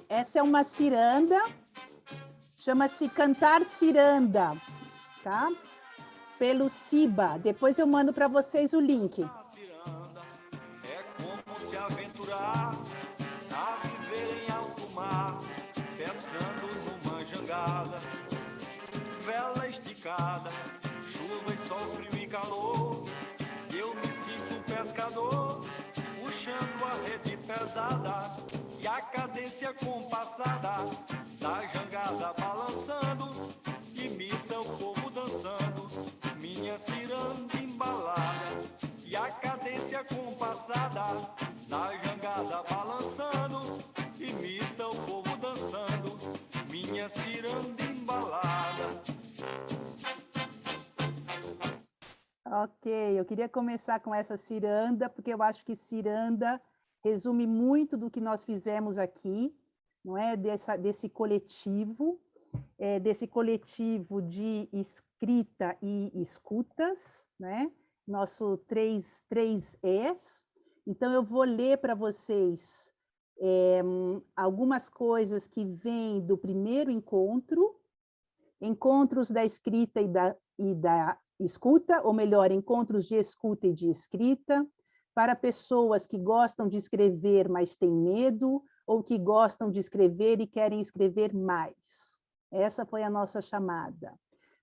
Essa é uma ciranda, chama-se Cantar Ciranda, tá? Pelo Ciba. Depois eu mando para vocês o link. A ciranda é como se aventurar a viver em alto mar, pescando numa jangada, vela esticada, chuva e sol, frio e calor. Eu me sinto um pescador, puxando a rede pesada, e a cadência compassada da jangada balançando, imita o povo dançando, minha ciranda embalada. E a cadência compassada da jangada balançando, imita o povo dançando, minha ciranda embalada. Ok, eu queria começar com essa ciranda, porque eu acho que ciranda resume muito do que nós fizemos aqui, não é? Desse coletivo de escrita e escutas, né? Nosso três Es. Então, eu vou ler para vocês algumas coisas que vêm do primeiro encontro, encontros da escrita e da escuta, ou melhor, encontros de escuta e de escrita, para pessoas que gostam de escrever, mas têm medo, ou que gostam de escrever e querem escrever mais. Essa foi a nossa chamada.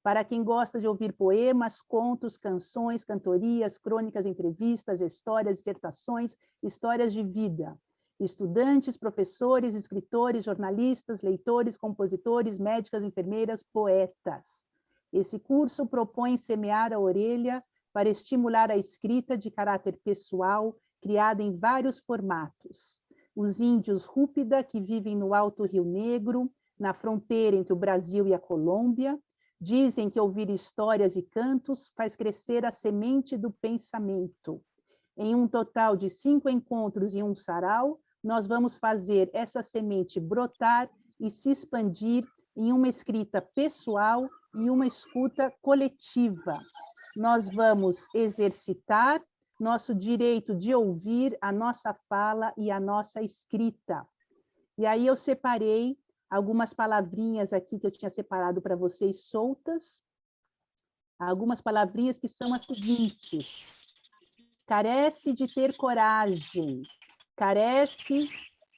Para quem gosta de ouvir poemas, contos, canções, cantorias, crônicas, entrevistas, histórias, dissertações, histórias de vida. Estudantes, professores, escritores, jornalistas, leitores, compositores, médicas, enfermeiras, poetas. Esse curso propõe semear a orelha para estimular a escrita de caráter pessoal, criada em vários formatos. Os índios Rúpida, que vivem no Alto Rio Negro, na fronteira entre o Brasil e a Colômbia, dizem que ouvir histórias e cantos faz crescer a semente do pensamento. Em um total de 5 encontros e um sarau, nós vamos fazer essa semente brotar e se expandir em uma escrita pessoal e uma escuta coletiva. Nós vamos exercitar nosso direito de ouvir a nossa fala e a nossa escrita. E aí eu separei algumas palavrinhas aqui que eu tinha separado para vocês soltas, algumas palavrinhas que são as seguintes: carece de ter coragem, carece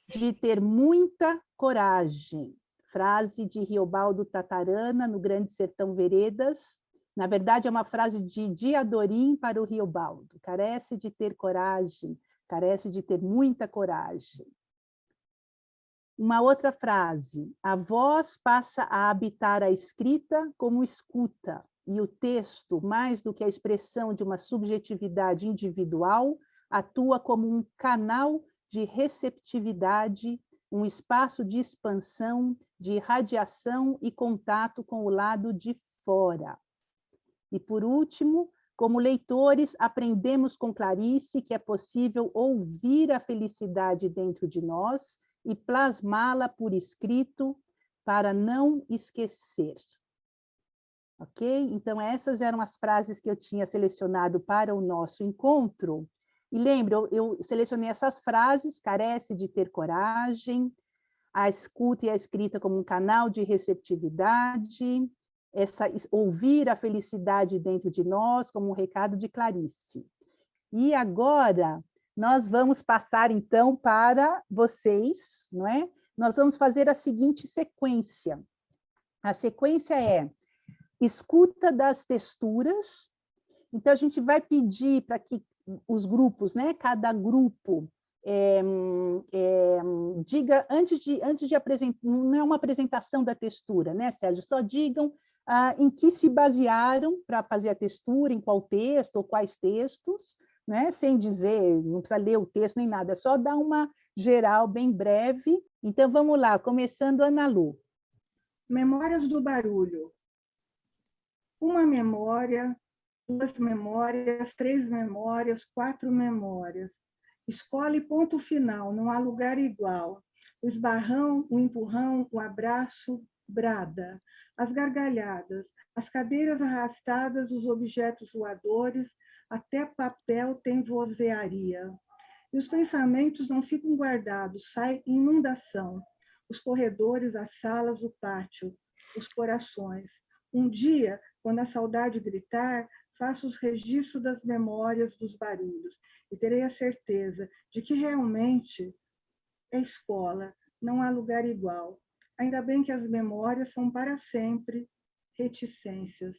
de ter muita coragem. Frase de Riobaldo Tatarana, no Grande Sertão Veredas. Na verdade, é uma frase de Diadorim para o Riobaldo. Carece de ter coragem, carece de ter muita coragem. Uma outra frase: a voz passa a habitar a escrita como escuta, e o texto, mais do que a expressão de uma subjetividade individual, atua como um canal de receptividade, um espaço de expansão, de irradiação e contato com o lado de fora. E, por último, como leitores, aprendemos com Clarice que é possível ouvir a felicidade dentro de nós e plasmá-la por escrito para não esquecer. Ok? Então, essas eram as frases que eu tinha selecionado para o nosso encontro. E lembre, eu selecionei essas frases: carece de ter coragem, a escuta e a escrita como um canal de receptividade, ouvir a felicidade dentro de nós como um recado de Clarice. E agora nós vamos passar, então, para vocês, não é? Nós vamos fazer a seguinte sequência. A sequência é escuta das texturas. Então, a gente vai pedir para que os grupos, né, cada grupo, diga, antes de apresentar, não é uma apresentação da textura, né, Sérgio? Só digam em que se basearam para fazer a textura, em qual texto ou quais textos, né? Sem dizer, não precisa ler o texto nem nada, é só dar uma geral bem breve. Então, vamos lá, começando Ana Lu. Memórias do barulho. Uma memória, 2 memórias, 3 memórias, 4 memórias. Escola e ponto final, não há lugar igual. O esbarrão, o empurrão, o abraço, brada. As gargalhadas, as cadeiras arrastadas, os objetos voadores, até papel tem vozearia. E os pensamentos não ficam guardados, sai inundação. os corredores, as salas, o pátio, os corações. Um dia, quando a saudade gritar, faço os registros das memórias dos barulhos e terei a certeza de que realmente é escola, não há lugar igual. Ainda bem que as memórias são para sempre reticências.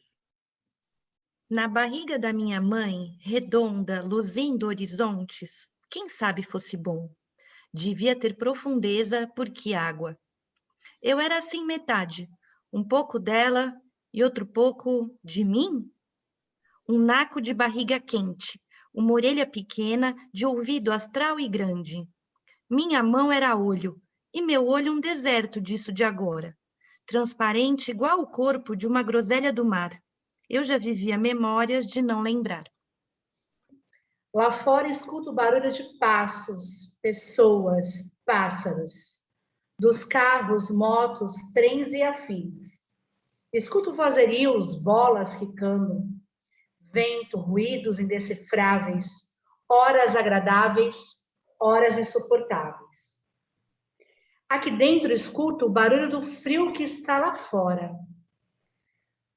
Na barriga da minha mãe, redonda, luzindo horizontes, quem sabe fosse bom. Devia ter profundeza, porque água. Eu era assim metade, um pouco dela e outro pouco de mim? Um naco de barriga quente, uma orelha pequena, de ouvido astral e grande. Minha mão era olho, e meu olho um deserto disso de agora. Transparente igual o corpo de uma groselha do mar. Eu já vivia memórias de não lembrar. Lá fora escuto o barulho de passos, pessoas, pássaros, dos carros, motos, trens e afins. Escuto vozerios, bolas quicando, vento, ruídos indecifráveis, horas agradáveis, horas insuportáveis. Aqui dentro escuto o barulho do frio que está lá fora.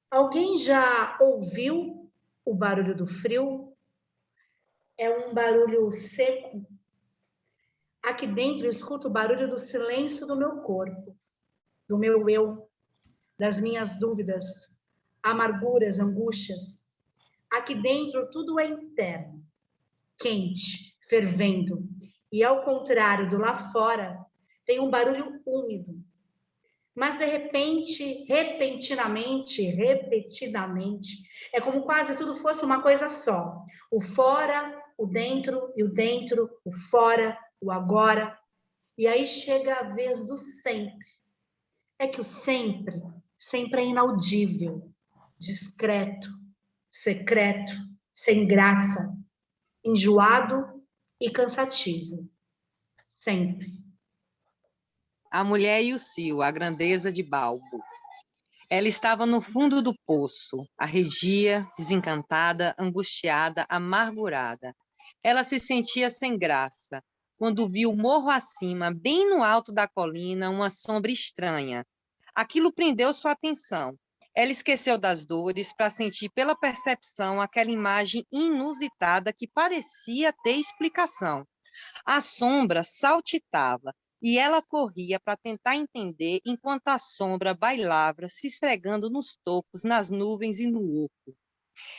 Alguém já ouviu o barulho do frio? É um barulho seco. Aqui dentro eu escuto o barulho do silêncio do meu corpo, do meu eu, das minhas dúvidas, amarguras, angústias. Aqui dentro tudo é interno, quente, fervendo. E ao contrário do lá fora, tem um barulho úmido. Mas de repente, repentinamente, repetidamente, é como quase tudo fosse uma coisa só. O fora, o dentro e o dentro, o fora, o agora. E aí chega a vez do sempre. É que o sempre, sempre é inaudível, discreto, secreto, sem graça, enjoado e cansativo. Sempre. A mulher e o cio, a grandeza de Balbo. Ela estava no fundo do poço, arredia, desencantada, angustiada, amargurada. Ela se sentia sem graça, quando viu morro acima, bem no alto da colina, uma sombra estranha. Aquilo prendeu sua atenção. Ela esqueceu das dores para sentir pela percepção aquela imagem inusitada que parecia ter explicação. A sombra saltitava, e ela corria para tentar entender, enquanto a sombra bailava, se esfregando nos tocos, nas nuvens e no oco.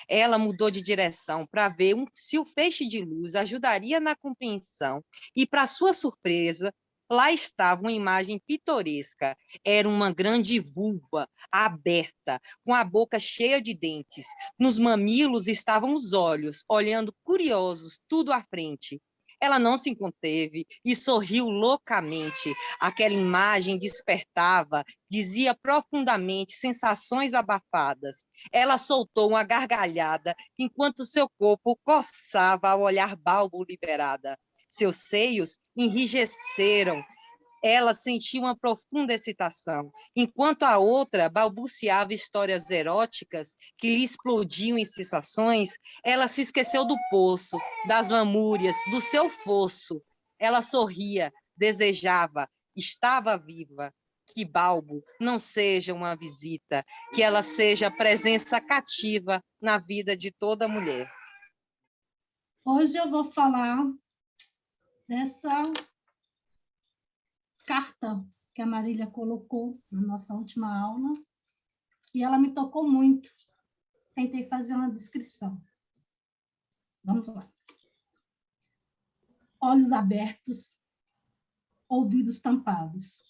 Ela mudou de direção para ver se o feixe de luz ajudaria na compreensão, e, para sua surpresa, lá estava uma imagem pitoresca. Era uma grande vulva, aberta, com a boca cheia de dentes. Nos mamilos estavam os olhos, olhando curiosos, tudo à frente. Ela não se conteve e sorriu loucamente. Aquela imagem despertava, dizia profundamente sensações abafadas. Ela soltou uma gargalhada, enquanto seu corpo coçava ao olhar Balbo liberada. Seus seios enrijeceram. Ela sentiu uma profunda excitação, enquanto a outra balbuciava histórias eróticas que lhe explodiam em sensações. Ela se esqueceu do poço, das lamúrias, do seu fosso. Ela sorria, desejava, estava viva. Que Balbo não seja uma visita, que ela seja presença cativa na vida de toda mulher. Hoje eu vou falar dessa carta que a Marília colocou na nossa última aula, e ela me tocou muito. Tentei fazer uma descrição. Vamos lá. Olhos abertos, ouvidos tampados.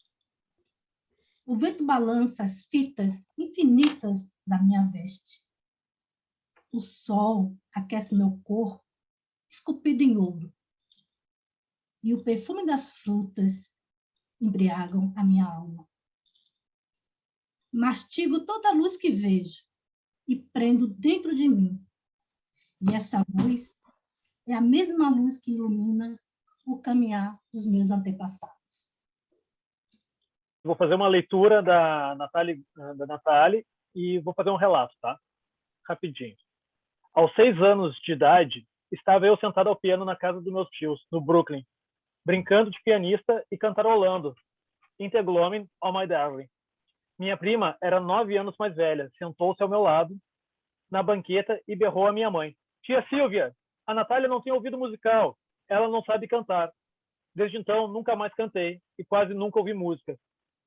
O vento balança as fitas infinitas da minha veste. O sol aquece meu corpo, esculpido em ouro. E o perfume das frutas embriagam a minha alma. Mastigo toda a luz que vejo e prendo dentro de mim. E essa luz é a mesma luz que ilumina o caminhar dos meus antepassados. Vou fazer uma leitura da Natália e vou fazer um relato, tá? Rapidinho. Aos 6 anos de idade, estava eu sentado ao piano na casa dos meus tios, no Brooklyn, brincando de pianista e cantarolando. Integlomen, oh my darling. Minha prima era 9 anos mais velha, sentou-se ao meu lado, na banqueta, e berrou a minha mãe. Tia Silvia, a Natália não tem ouvido musical, ela não sabe cantar. Desde então, nunca mais cantei e quase nunca ouvi música.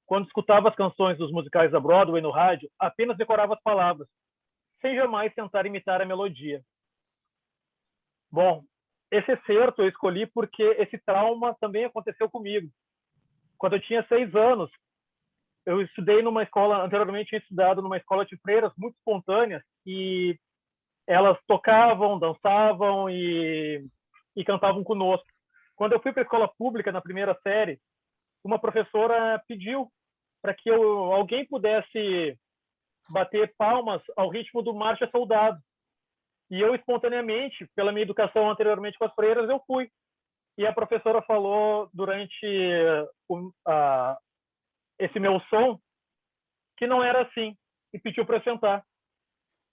Quando escutava as canções dos musicais da Broadway no rádio, apenas decorava as palavras, sem jamais tentar imitar a melodia. Bom, esse excerto eu escolhi porque esse trauma também aconteceu comigo. Quando eu tinha 6 anos, eu estudei numa escola, anteriormente tinha estudado numa escola de freiras muito espontâneas, e elas tocavam, dançavam e cantavam conosco. Quando eu fui para a escola pública, na primeira série, uma professora pediu para que alguém pudesse bater palmas ao ritmo do Marcha Soldado. E eu, espontaneamente, pela minha educação anteriormente com as freiras, eu fui. E a professora falou durante esse meu som que não era assim, e pediu para eu sentar.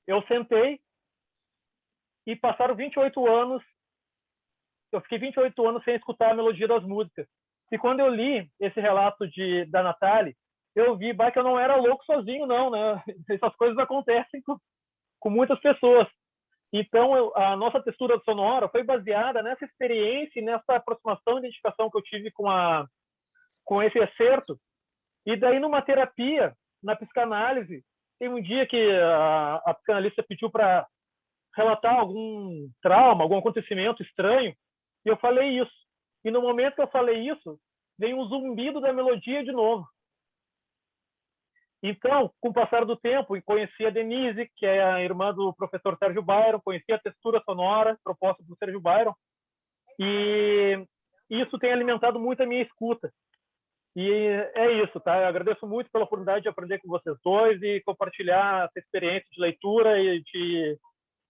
Eu sentei e passaram 28 anos, eu fiquei 28 anos sem escutar a melodia das músicas. E quando eu li esse relato da Natália, eu vi que eu não era louco sozinho, não, né? Essas coisas acontecem com muitas pessoas. Então, a nossa textura sonora foi baseada nessa experiência, nessa aproximação e identificação que eu tive com esse excerto. E daí, numa terapia, na psicanálise, tem um dia que a psicanalista pediu para relatar algum trauma, algum acontecimento estranho, e eu falei isso. E no momento que eu falei isso, veio um zumbido da melodia de novo. Então, com o passar do tempo, conheci a Denise, que é a irmã do professor Sérgio Byron, conheci a textura sonora proposta pelo Sérgio Byron, e isso tem alimentado muito a minha escuta. E é isso, tá? Eu agradeço muito pela oportunidade de aprender com vocês dois e compartilhar essa experiência de leitura e de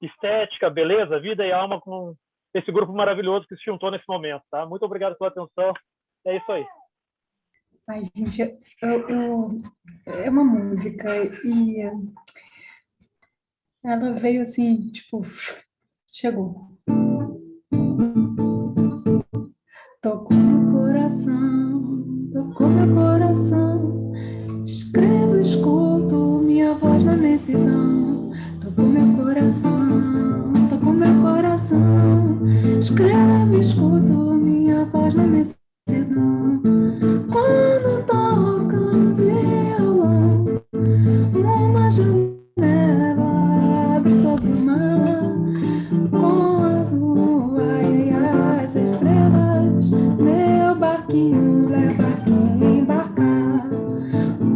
estética, beleza, vida e alma com esse grupo maravilhoso que se juntou nesse momento, tá? Muito obrigado pela atenção. É isso aí. Ai, gente, é uma música e ela veio assim, tipo, chegou. Tocou meu coração, escrevo, escuto minha voz na imensidão. Tocou meu coração, escrevo, escuto minha voz na imensidão. Quando toca um violão, uma janela abre sobre o mar, com as luas, as estrelas, meu barquinho leva quem embarcar.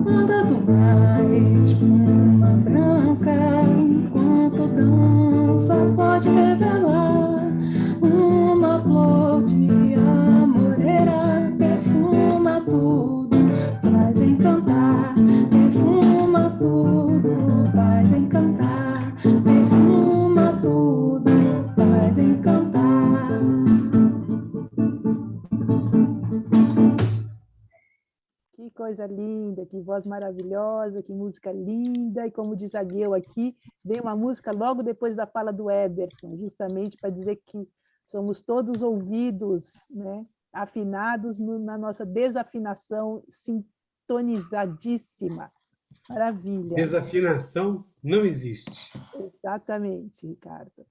Onda do mar, espuma branca, enquanto dança pode revelar uma flor de amoreira, perfuma tudo, faz encantar, perfuma tudo, faz encantar, perfuma tudo, faz encantar. Que coisa linda, que voz maravilhosa, que música linda. E como diz a Gueu aqui, vem uma música logo depois da fala do Ederson, justamente para dizer que somos todos ouvidos, né? Afinados na nossa desafinação sintonizadíssima. Maravilha. Desafinação não existe. Exatamente, Ricardo.